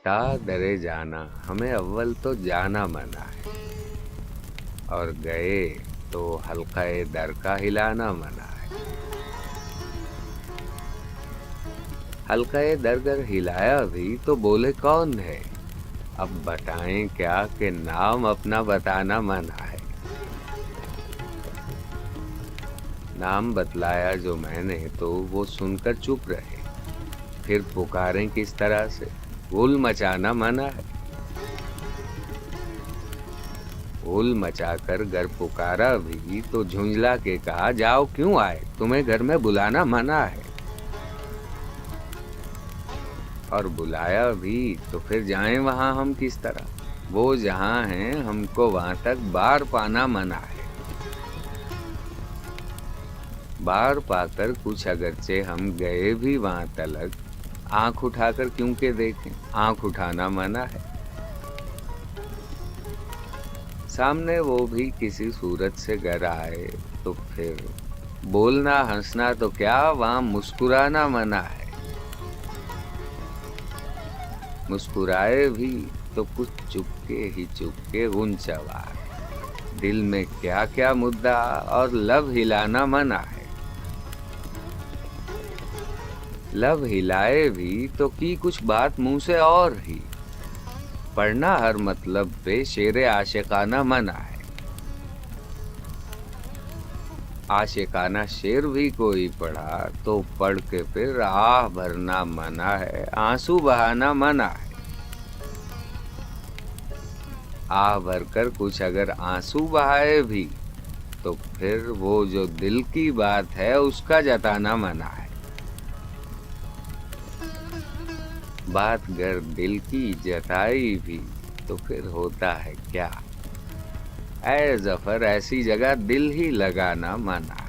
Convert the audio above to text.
ता दरे जाना, हमें अव्वल तो जाना मना है, और गए तो हल्का-ए दर का हिलाना मना है। हल्का-ए दर अगर हिलाया भी तो बोले कौन है? अब बताएं क्या कि नाम अपना बताना मना है। नाम बतलाया जो मैंने तो वो सुनकर चुप रहे, फिर पुकारें किस तरह से? गुल मचाना मना है। गुल मचाकर घर पुकारा भी तो झुंझला के कहा, जाओ क्यों आए, तुम्हें घर में बुलाना मना है। और बुलाया भी तो फिर जाएं वहां हम किस तरह? वो जहां हैं हमको वहां तक बार पाना मना है। बार पाकर कुछ अगरचे हम गए भी वहां तलक, आंख उठाकर क्यों के देखें, आंख उठाना मना है। सामने वो भी किसी सूरत से घर आए तो फिर बोलना हंसना तो क्या, वहां मुस्कुराना मना है। मुस्कुराए भी तो कुछ चुपके उन सवार, दिल में क्या क्या मुद्दा और लब हिलाना मना है। लब हिलाए भी तो की कुछ बात मुंह से और ही, पढ़ना हर मतलब पे शेरे आशिकाना मना है। आशिकाना शेर भी कोई पढ़ा तो पढ़ के फिर आह भरना मना है, आंसू बहाना मना है। आह भरकर कुछ अगर आंसू बहाए भी तो फिर वो जो दिल की बात है उसका जताना मना है। बात अगर दिल की जताई भी तो फिर होता है क्या? ऐ जफर, ऐसी जगह दिल ही लगाना मना।